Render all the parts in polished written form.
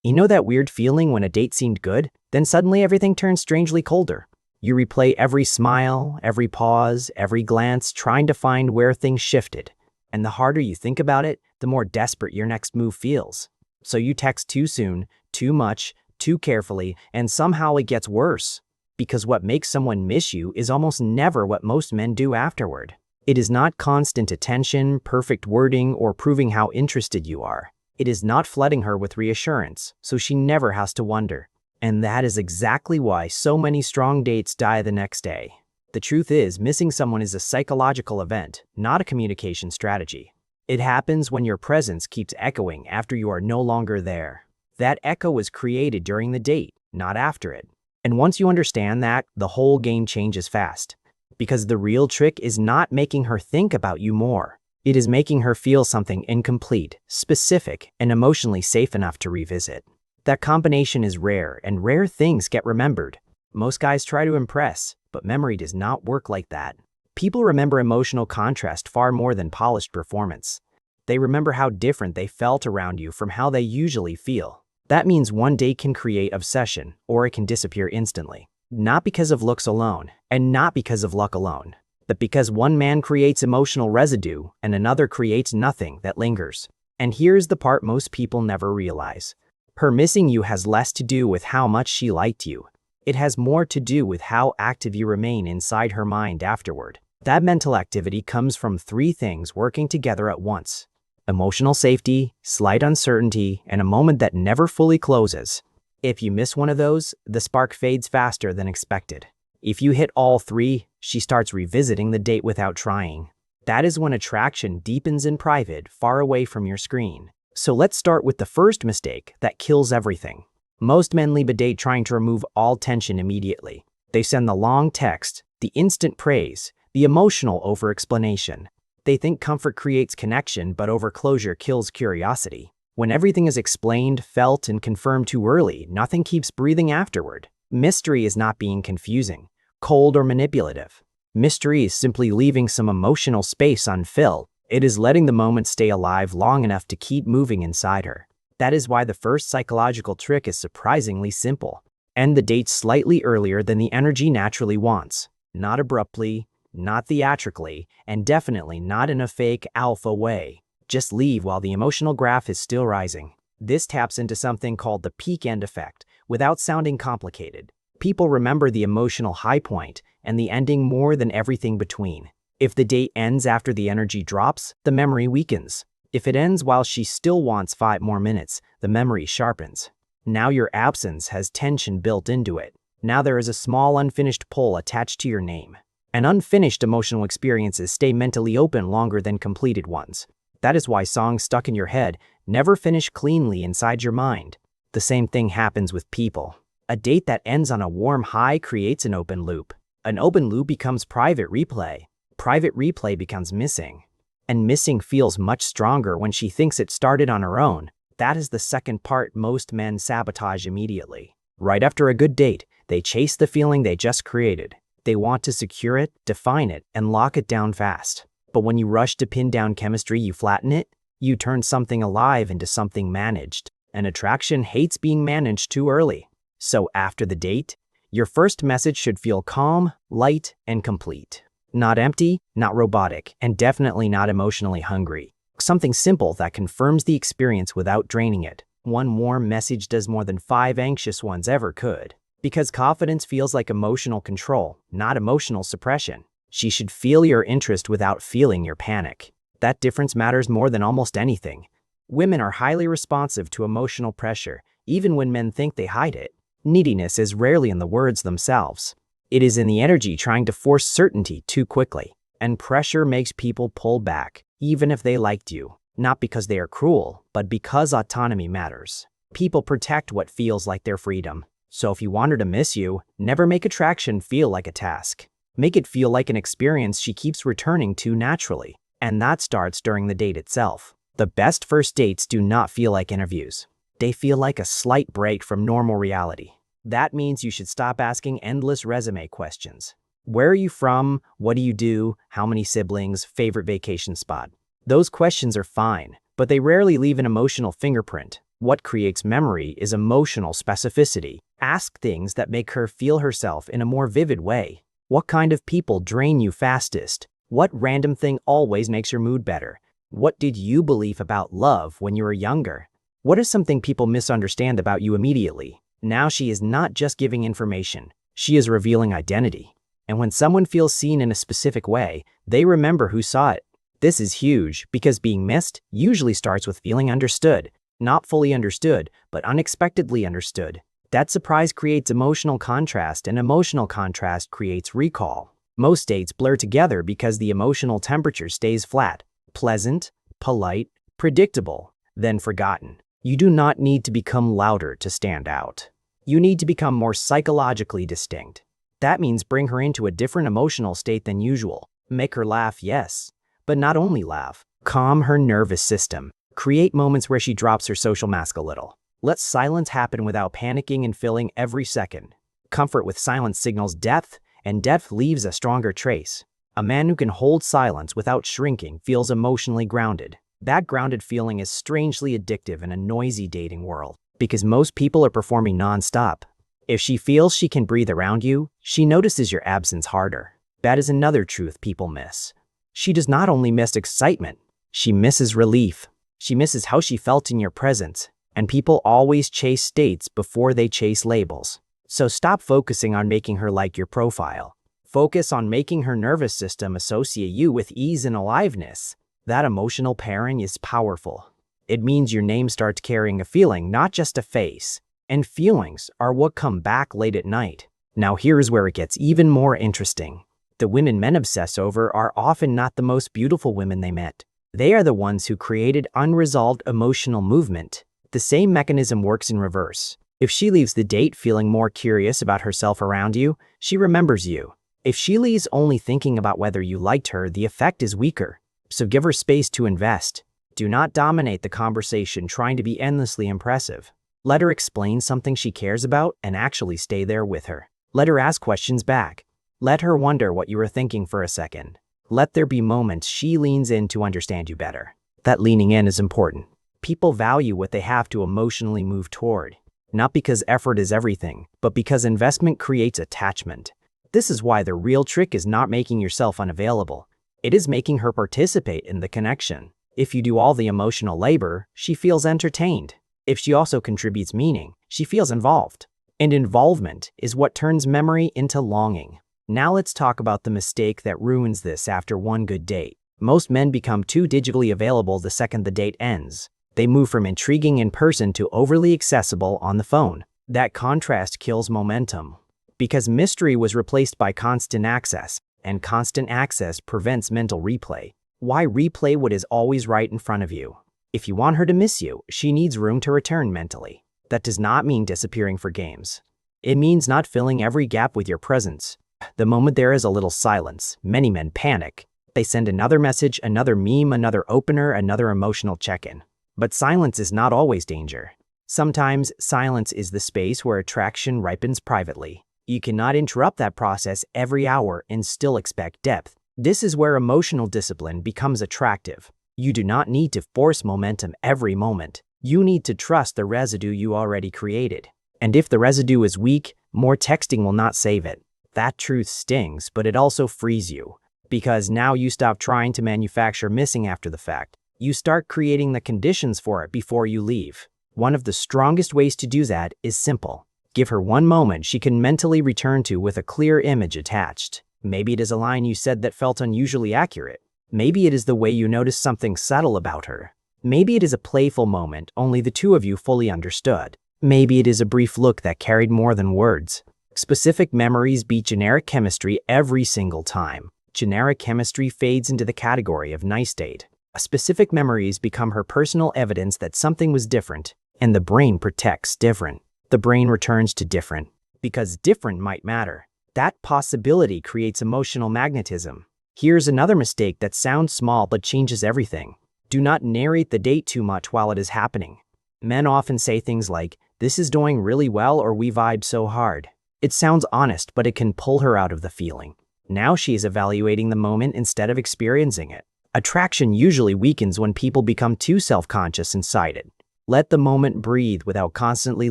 You know that weird feeling when a date seemed good, then suddenly everything turns strangely colder? You replay every smile, every pause, every glance, trying to find where things shifted. And the harder you think about it, the more desperate your next move feels. So you text too soon, too much, too carefully, and somehow it gets worse. Because what makes someone miss you is almost never what most men do afterward. It is not constant attention, perfect wording, or proving how interested you are. It is not flooding her with reassurance, so she never has to wonder. And that is exactly why so many strong dates die the next day. The truth is, missing someone is a psychological event, not a communication strategy. It happens when your presence keeps echoing after you are no longer there. That echo was created during the date, not after it. And once you understand that, the whole game changes fast. Because the real trick is not making her think about you more. It is making her feel something incomplete, specific, and emotionally safe enough to revisit. That combination is rare, and rare things get remembered. Most guys try to impress, but memory does not work like that. People remember emotional contrast far more than polished performance. They remember how different they felt around you from how they usually feel. That means one date can create obsession, or it can disappear instantly. Not because of looks alone, and not because of luck alone, but because one man creates emotional residue and another creates nothing that lingers. And here's the part most people never realize. Her missing you has less to do with how much she liked you. It has more to do with how active you remain inside her mind afterward. That mental activity comes from three things working together at once: emotional safety, slight uncertainty, and a moment that never fully closes. If you miss one of those, the spark fades faster than expected. If you hit all three, she starts revisiting the date without trying. That is when attraction deepens in private, far away from your screen. So let's start with the first mistake that kills everything. Most men leave a date trying to remove all tension immediately. They send the long text, the instant praise, the emotional over-explanation. They think comfort creates connection, but over-closure kills curiosity. When everything is explained, felt, and confirmed too early, nothing keeps breathing afterward. Mystery is not being confusing, cold, or manipulative. Mystery is simply leaving some emotional space unfilled. It is letting the moment stay alive long enough to keep moving inside her. That is why the first psychological trick is surprisingly simple. End the date slightly earlier than the energy naturally wants. Not abruptly, not theatrically, and definitely not in a fake alpha way. Just leave while the emotional graph is still rising. This taps into something called the peak end effect, without sounding complicated. People remember the emotional high point and the ending more than everything between. If the date ends after the energy drops, the memory weakens. If it ends while she still wants 5 more minutes, the memory sharpens. Now your absence has tension built into it. Now there is a small unfinished pull attached to your name. And unfinished emotional experiences stay mentally open longer than completed ones. That is why songs stuck in your head never finish cleanly inside your mind. The same thing happens with people. A date that ends on a warm high creates an open loop. An open loop becomes private replay. Private replay becomes missing. And missing feels much stronger when she thinks it started on her own. That is the second part most men sabotage immediately. Right after a good date, they chase the feeling they just created. They want to secure it, define it, and lock it down fast. But when you rush to pin down chemistry, you flatten it. You turn something alive into something managed. And attraction hates being managed too early. So after the date, your first message should feel calm, light, and complete. Not empty, not robotic, and definitely not emotionally hungry. Something simple that confirms the experience without draining it. One warm message does more than 5 anxious ones ever could. Because confidence feels like emotional control, not emotional suppression. She should feel your interest without feeling your panic. That difference matters more than almost anything. Women are highly responsive to emotional pressure, even when men think they hide it. Neediness is rarely in the words themselves. It is in the energy trying to force certainty too quickly. And pressure makes people pull back, even if they liked you. Not because they are cruel, but because autonomy matters. People protect what feels like their freedom. So if you want her to miss you, never make attraction feel like a task. Make it feel like an experience she keeps returning to naturally. And that starts during the date itself. The best first dates do not feel like interviews. They feel like a slight break from normal reality. That means you should stop asking endless resume questions. Where are you from? What do you do? How many siblings? Favorite vacation spot? Those questions are fine, but they rarely leave an emotional fingerprint. What creates memory is emotional specificity. Ask things that make her feel herself in a more vivid way. What kind of people drain you fastest? What random thing always makes your mood better? What did you believe about love when you were younger? What is something people misunderstand about you immediately? Now she is not just giving information, she is revealing identity. And when someone feels seen in a specific way, they remember who saw it. This is huge because being missed usually starts with feeling understood. Not fully understood, but unexpectedly understood. That surprise creates emotional contrast, and emotional contrast creates recall. Most dates blur together because the emotional temperature stays flat, pleasant, polite, predictable, then forgotten. You do not need to become louder to stand out. You need to become more psychologically distinct. That means bring her into a different emotional state than usual. Make her laugh, yes, but not only laugh. Calm her nervous system. Create moments where she drops her social mask a little. Let silence happen without panicking and filling every second. Comfort with silence signals depth, and depth leaves a stronger trace. A man who can hold silence without shrinking feels emotionally grounded. That grounded feeling is strangely addictive in a noisy dating world, because most people are performing non-stop. If she feels she can breathe around you, she notices your absence harder. That is another truth people miss. She does not only miss excitement, she misses relief. She misses how she felt in your presence, and people always chase states before they chase labels. So stop focusing on making her like your profile. Focus on making her nervous system associate you with ease and aliveness. That emotional pairing is powerful. It means your name starts carrying a feeling, not just a face. And feelings are what come back late at night. Now here's where it gets even more interesting. The women men obsess over are often not the most beautiful women they met. They are the ones who created unresolved emotional movement. The same mechanism works in reverse. If she leaves the date feeling more curious about herself around you, she remembers you. If she leaves only thinking about whether you liked her, the effect is weaker. So give her space to invest. Do not dominate the conversation trying to be endlessly impressive. Let her explain something she cares about and actually stay there with her. Let her ask questions back. Let her wonder what you were thinking for a second. Let there be moments she leans in to understand you better. That leaning in is important. People value what they have to emotionally move toward. Not because effort is everything, but because investment creates attachment. This is why the real trick is not making yourself unavailable. It is making her participate in the connection. If you do all the emotional labor, she feels entertained. If she also contributes meaning, she feels involved. And involvement is what turns memory into longing. Now let's talk about the mistake that ruins this after one good date. Most men become too digitally available the second the date ends. They move from intriguing in person to overly accessible on the phone. That contrast kills momentum. Because mystery was replaced by constant access, and constant access prevents mental replay. Why replay what is always right in front of you? If you want her to miss you, she needs room to return mentally. That does not mean disappearing for games. It means not filling every gap with your presence. The moment there is a little silence, many men panic. They send another message, another meme, another opener, another emotional check-in. But silence is not always danger. Sometimes silence is the space where attraction ripens privately. You cannot interrupt that process every hour and still expect depth. This is where emotional discipline becomes attractive. You do not need to force momentum every moment. You need to trust the residue you already created. And if the residue is weak, more texting will not save it. That truth stings, but it also frees you. Because now you stop trying to manufacture missing after the fact. You start creating the conditions for it before you leave. One of the strongest ways to do that is simple. Give her one moment she can mentally return to with a clear image attached. Maybe it is a line you said that felt unusually accurate. Maybe it is the way you noticed something subtle about her. Maybe it is a playful moment only the two of you fully understood. Maybe it is a brief look that carried more than words. Specific memories beat generic chemistry every single time. Generic chemistry fades into the category of nice date. Specific memories become her personal evidence that something was different, and the brain protects different. The brain returns to different, because different might matter. That possibility creates emotional magnetism. Here's another mistake that sounds small but changes everything. Do not narrate the date too much while it is happening. Men often say things like, "This is doing really well," or "We vibed so hard." It sounds honest, but it can pull her out of the feeling. Now she is evaluating the moment instead of experiencing it. Attraction usually weakens when people become too self-conscious inside it. Let the moment breathe without constantly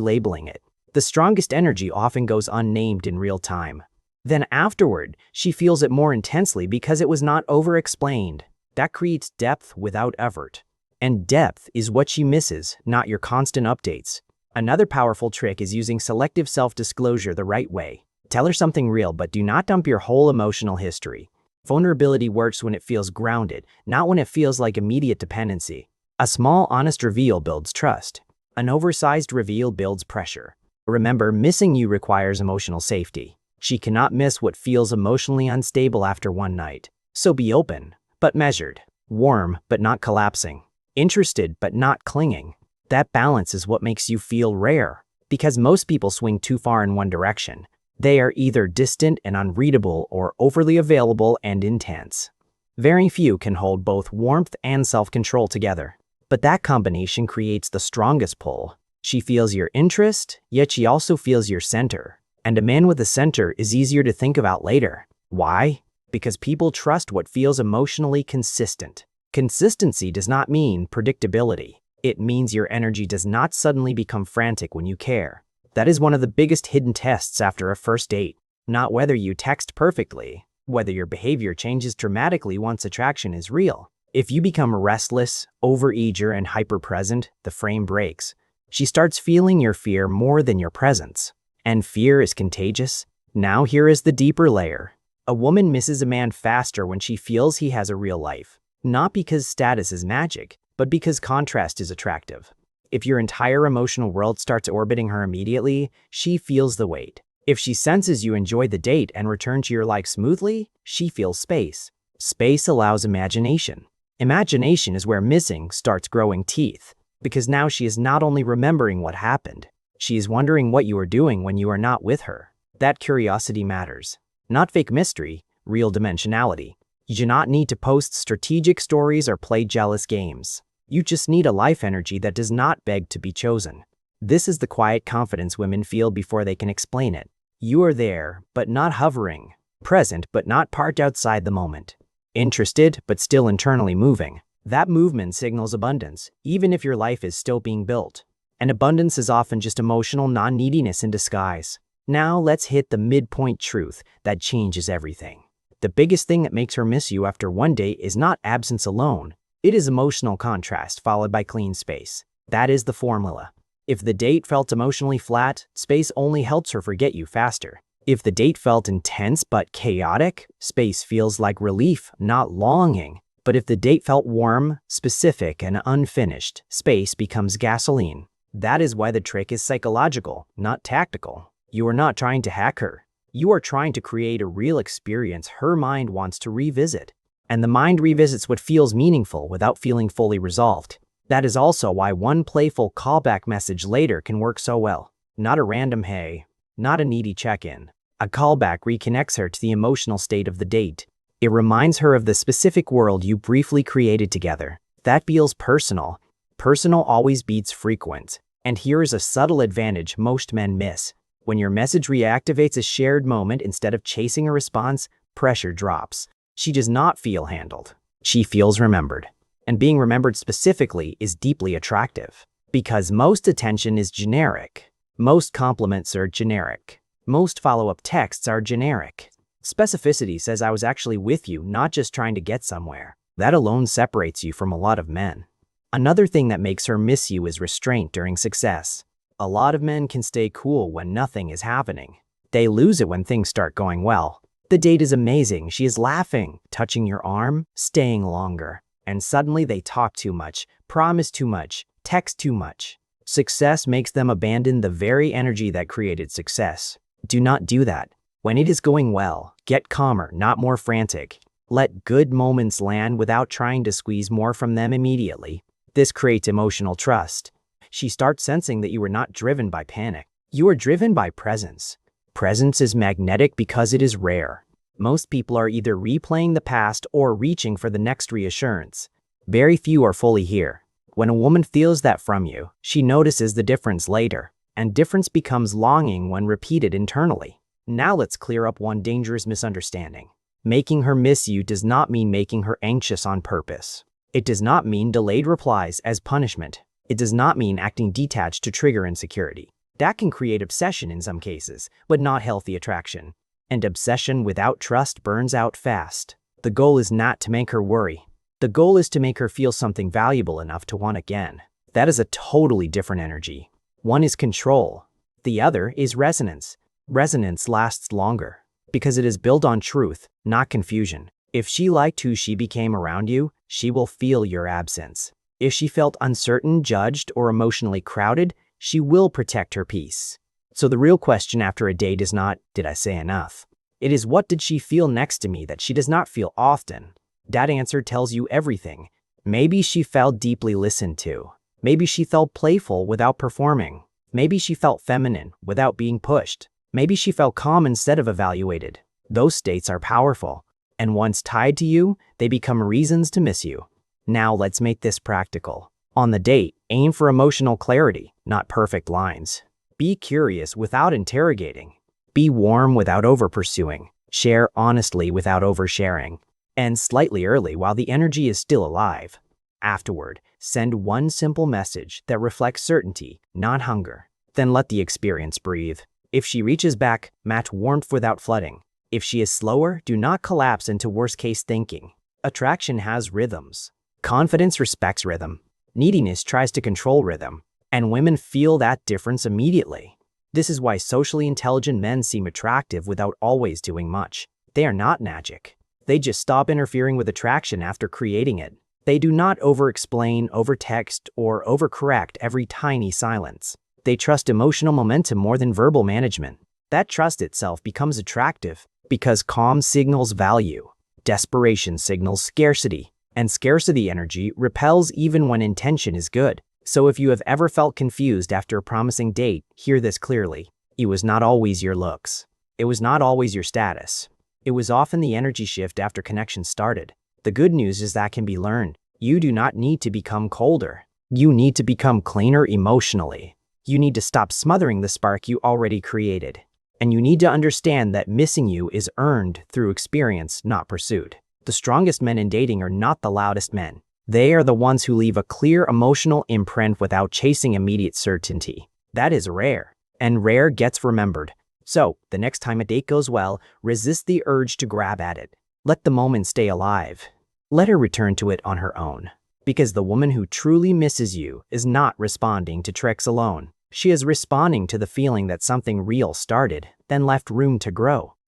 labeling it. The strongest energy often goes unnamed in real time. Then afterward, she feels it more intensely because it was not over-explained. That creates depth without effort. And depth is what she misses, not your constant updates. Another powerful trick is using selective self-disclosure the right way. Tell her something real, but do not dump your whole emotional history. Vulnerability works when it feels grounded, not when it feels like immediate dependency. A small, honest reveal builds trust. An oversized reveal builds pressure. Remember, missing you requires emotional safety. She cannot miss what feels emotionally unstable after one night. So be open, but measured. Warm, but not collapsing. Interested, but not clinging. That balance is what makes you feel rare. Because most people swing too far in one direction. They are either distant and unreadable or overly available and intense. Very few can hold both warmth and self-control together. But that combination creates the strongest pull. She feels your interest, yet she also feels your center. And a man with a center is easier to think about later. Why? Because people trust what feels emotionally consistent. Consistency does not mean predictability. It means your energy does not suddenly become frantic when you care. That is one of the biggest hidden tests after a first date. Not whether you text perfectly, whether your behavior changes dramatically once attraction is real. If you become restless, over-eager, and hyper-present, the frame breaks. She starts feeling your fear more than your presence. And fear is contagious. Now here is the deeper layer. A woman misses a man faster when she feels he has a real life. Not because status is magic, but because contrast is attractive. If your entire emotional world starts orbiting her immediately, she feels the weight. If she senses you enjoy the date and return to your life smoothly, she feels space. Space allows imagination. Imagination is where missing starts growing teeth, because now she is not only remembering what happened, she is wondering what you are doing when you are not with her. That curiosity matters. Not fake mystery, real dimensionality. You do not need to post strategic stories or play jealous games. You just need a life energy that does not beg to be chosen. This is the quiet confidence women feel before they can explain it. You are there, but not hovering. Present, but not parked outside the moment. Interested, but still internally moving. That movement signals abundance, even if your life is still being built. And abundance is often just emotional non-neediness in disguise. Now let's hit the midpoint truth that changes everything. The biggest thing that makes her miss you after one date is not absence alone. It is emotional contrast followed by clean space. That is the formula. If the date felt emotionally flat, space only helps her forget you faster. If the date felt intense but chaotic, space feels like relief, not longing. But if the date felt warm, specific, and unfinished, space becomes gasoline. That is why the trick is psychological, not tactical. You are not trying to hack her. You are trying to create a real experience her mind wants to revisit. And the mind revisits what feels meaningful without feeling fully resolved. That is also why one playful callback message later can work so well. Not a random hey, not a needy check-in. A callback reconnects her to the emotional state of the date. It reminds her of the specific world you briefly created together. That feels personal. Personal always beats frequent. And here is a subtle advantage most men miss. When your message reactivates a shared moment instead of chasing a response, pressure drops. She does not feel handled. She feels remembered. And being remembered specifically is deeply attractive. Because most attention is generic. Most compliments are generic. Most follow-up texts are generic. Specificity says I was actually with you, not just trying to get somewhere. That alone separates you from a lot of men. Another thing that makes her miss you is restraint during success. A lot of men can stay cool when nothing is happening. They lose it when things start going well. The date is amazing, she is laughing, touching your arm, staying longer. And suddenly they talk too much, promise too much, text too much. Success makes them abandon the very energy that created success. Do not do that. When it is going well, get calmer, not more frantic. Let good moments land without trying to squeeze more from them immediately. This creates emotional trust. She starts sensing that you are not driven by panic. You are driven by presence. Presence is magnetic because it is rare. Most people are either replaying the past or reaching for the next reassurance. Very few are fully here. When a woman feels that from you, she notices the difference later. And difference becomes longing when repeated internally. Now let's clear up one dangerous misunderstanding. Making her miss you does not mean making her anxious on purpose. It does not mean delayed replies as punishment. It does not mean acting detached to trigger insecurity. That can create obsession in some cases, but not healthy attraction. And obsession without trust burns out fast. The goal is not to make her worry. The goal is to make her feel something valuable enough to want again. That is a totally different energy. One is control. The other is resonance. Resonance lasts longer because it is built on truth, not confusion. If she liked who she became around you, she will feel your absence. If she felt uncertain, judged, or emotionally crowded, she will protect her peace. So the real question after a date is not, did I say enough? It is, what did she feel next to me that she does not feel often? That answer tells you everything. Maybe she felt deeply listened to. Maybe she felt playful without performing. Maybe she felt feminine without being pushed. Maybe she felt calm instead of evaluated. Those states are powerful. And once tied to you, they become reasons to miss you. Now let's make this practical. On the date, aim for emotional clarity, not perfect lines. Be curious without interrogating. Be warm without over-pursuing. Share honestly without oversharing. End slightly early while the energy is still alive. Afterward, send one simple message that reflects certainty, not hunger. Then let the experience breathe. If she reaches back, match warmth without flooding. If she is slower, do not collapse into worst-case thinking. Attraction has rhythms. Confidence respects rhythm. Neediness tries to control rhythm. And women feel that difference immediately. This is why socially intelligent men seem attractive without always doing much. They are not magic. They just stop interfering with attraction after creating it. They do not over-explain, over-text, or overcorrect every tiny silence. They trust emotional momentum more than verbal management. That trust itself becomes attractive because calm signals value. Desperation signals scarcity. And scarcity energy repels even when intention is good. So if you have ever felt confused after a promising date, hear this clearly. It was not always your looks. It was not always your status. It was often the energy shift after connection started. The good news is that can be learned. You do not need to become colder. You need to become cleaner emotionally. You need to stop smothering the spark you already created. And you need to understand that missing you is earned through experience, not pursuit. The strongest men in dating are not the loudest men. They are the ones who leave a clear emotional imprint without chasing immediate certainty. That is rare, and rare gets remembered. So, the next time a date goes well, resist the urge to grab at it. Let the moment stay alive. Let her return to it on her own. Because the woman who truly misses you is not responding to tricks alone. She is responding to the feeling that something real started, then left room to grow.